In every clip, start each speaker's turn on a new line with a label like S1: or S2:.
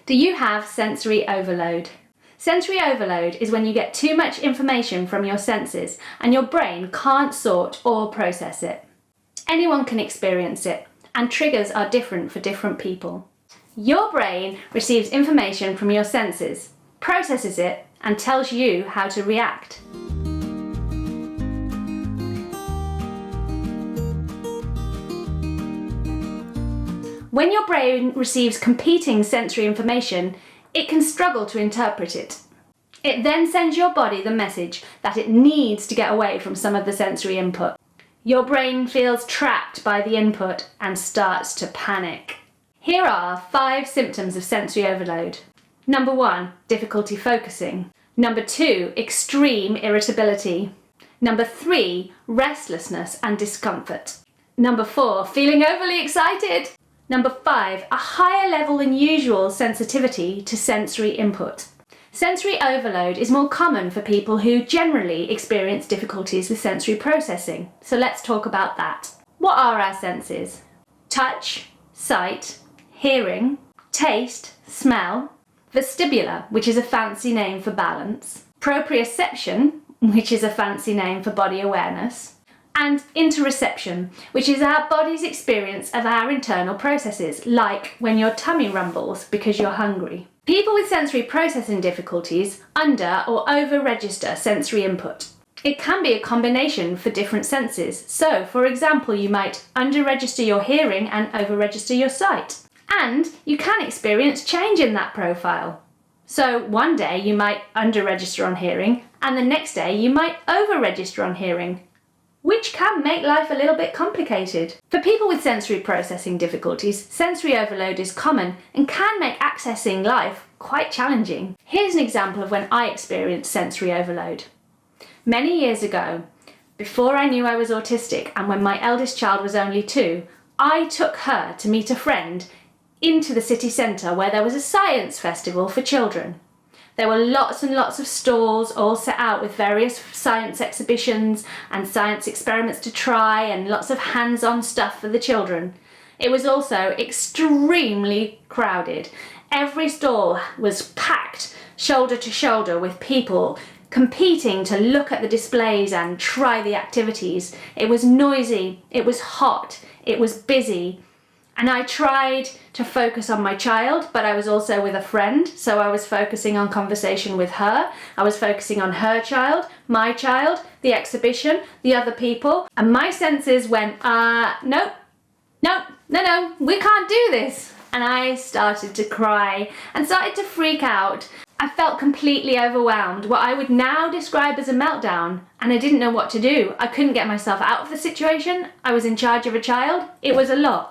S1: Do you have sensory overload? Sensory overload is when you get too much information from your senses and your brain can't sort or process it. Anyone can experience it, and triggers are different for different people. Your brain receives information from your senses, processes it, and tells you how to react. When your brain receives competing sensory information, it can struggle to interpret it. It then sends your body the message that it needs to get away from some of the sensory input. Your brain feels trapped by the input and starts to panic. Here are 5 symptoms of sensory overload. Number 1, difficulty focusing. Number 2, extreme irritability. Number 3, restlessness and discomfort. Number 4, feeling overly excited. Number 5, a higher level than usual sensitivity to sensory input. Sensory overload is more common for people who generally experience difficulties with sensory processing. So let's talk about that. What are our senses? Touch, sight, hearing, taste, smell, vestibular, which is a fancy name for balance, proprioception, which is a fancy name for body awareness, and interoception, which is our body's experience of our internal processes, like when your tummy rumbles because you're hungry. People with sensory processing difficulties under or over-register sensory input. It can be a combination for different senses. So, for example, you might under-register your hearing and over-register your sight. And you can experience change in that profile. So one day you might under-register on hearing, and the next day you might over-register on hearing, which can make life a little bit complicated. For people with sensory processing difficulties, sensory overload is common and can make accessing life quite challenging. Here's an example of when I experienced sensory overload. Many years ago, before I knew I was autistic and when my eldest child was only 2, I took her to meet a friend into the city centre where there was a science festival for children. There were lots and lots of stalls all set out with various science exhibitions and science experiments to try and lots of hands-on stuff for the children. It was also extremely crowded. Every stall was packed shoulder to shoulder with people competing to look at the displays and try the activities. It was noisy, it was hot, it was busy. And I tried to focus on my child, but I was also with a friend, so I was focusing on conversation with her. I was focusing on her child, my child, the exhibition, the other people, and my senses went, no, we can't do this. And I started to cry and started to freak out. I felt completely overwhelmed, what I would now describe as a meltdown, and I didn't know what to do. I couldn't get myself out of the situation. I was in charge of a child. It was a lot.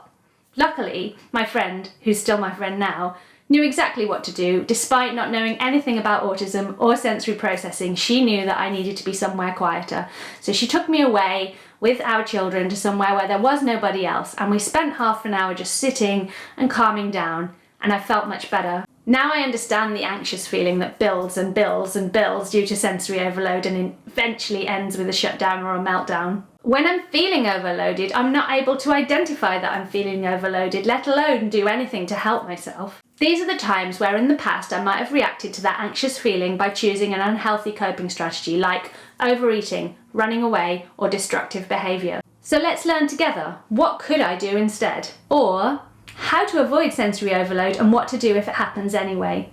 S1: Luckily, my friend, who's still my friend now, knew exactly what to do. Despite not knowing anything about autism or sensory processing, she knew that I needed to be somewhere quieter. So she took me away with our children to somewhere where there was nobody else, and we spent half an hour just sitting and calming down, and I felt much better. Now I understand the anxious feeling that builds and builds and builds due to sensory overload and eventually ends with a shutdown or a meltdown. When I'm feeling overloaded, I'm not able to identify that I'm feeling overloaded, let alone do anything to help myself. These are the times where in the past I might have reacted to that anxious feeling by choosing an unhealthy coping strategy like overeating, running away, or destructive behaviour. So let's learn together, what could I do instead? Or how to avoid sensory overload and what to do if it happens anyway.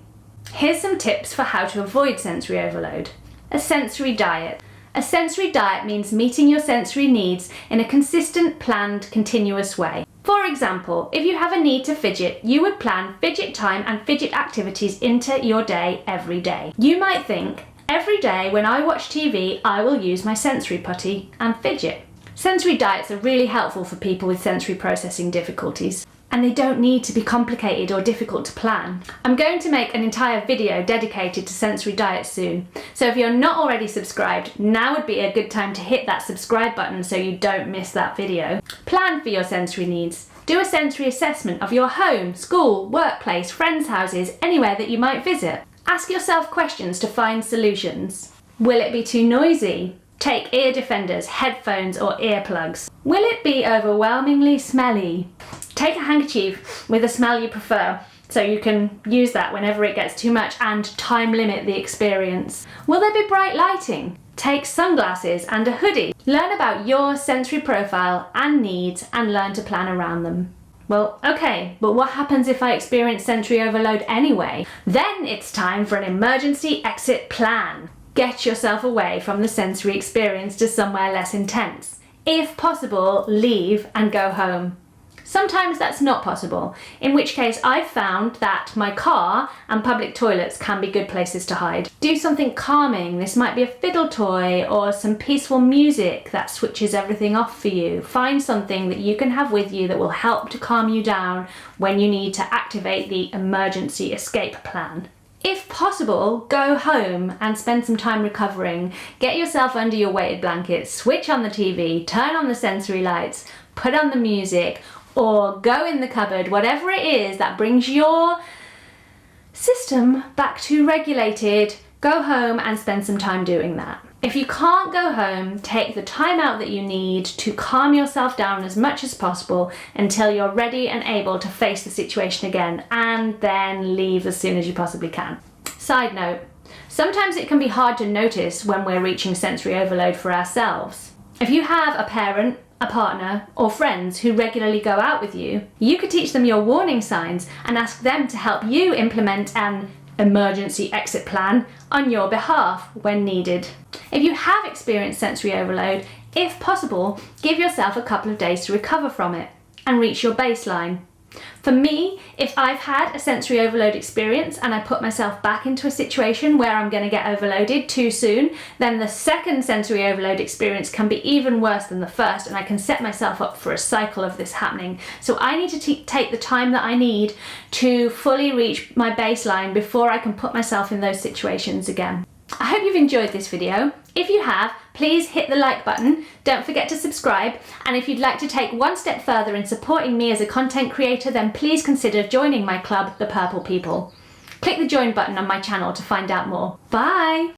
S1: Here's some tips for how to avoid sensory overload. A sensory diet. A sensory diet means meeting your sensory needs in a consistent, planned, continuous way. For example, if you have a need to fidget, you would plan fidget time and fidget activities into your day every day. You might think, every day when I watch TV, I will use my sensory putty and fidget. Sensory diets are really helpful for people with sensory processing difficulties, and they don't need to be complicated or difficult to plan. I'm going to make an entire video dedicated to sensory diets soon, so if you're not already subscribed, now would be a good time to hit that subscribe button so you don't miss that video. Plan for your sensory needs. Do a sensory assessment of your home, school, workplace, friends' houses, anywhere that you might visit. Ask yourself questions to find solutions. Will it be too noisy? Take ear defenders, headphones or earplugs. Will it be overwhelmingly smelly? Take a handkerchief with a smell you prefer so you can use that whenever it gets too much and time limit the experience. Will there be bright lighting? Take sunglasses and a hoodie. Learn about your sensory profile and needs and learn to plan around them. Well, okay, but what happens if I experience sensory overload anyway? Then it's time for an emergency exit plan. Get yourself away from the sensory experience to somewhere less intense. If possible, leave and go home. Sometimes that's not possible, in which case I've found that my car and public toilets can be good places to hide. Do something calming. This might be a fiddle toy or some peaceful music that switches everything off for you. Find something that you can have with you that will help to calm you down when you need to activate the emergency escape plan. If possible, go home and spend some time recovering. Get yourself under your weighted blanket, switch on the TV, turn on the sensory lights, put on the music, or go in the cupboard, whatever it is that brings your system back to regulated. Go home and spend some time doing that. If you can't go home, take the time out that you need to calm yourself down as much as possible until you're ready and able to face the situation again, and then leave as soon as you possibly can. Side note, sometimes it can be hard to notice when we're reaching sensory overload for ourselves. If you have a parent, a partner, or friends who regularly go out with you, you could teach them your warning signs and ask them to help you implement an emergency exit plan on your behalf when needed. If you have experienced sensory overload, if possible, give yourself a couple of days to recover from it and reach your baseline. For me, if I've had a sensory overload experience and I put myself back into a situation where I'm going to get overloaded too soon, then the second sensory overload experience can be even worse than the first, and I can set myself up for a cycle of this happening. So I need to take the time that I need to fully reach my baseline before I can put myself in those situations again. I hope you've enjoyed this video. If you have, please hit the like button. Don't forget to subscribe. And if you'd like to take one step further in supporting me as a content creator, then please consider joining my club, The Purple People. Click the join button on my channel to find out more. Bye!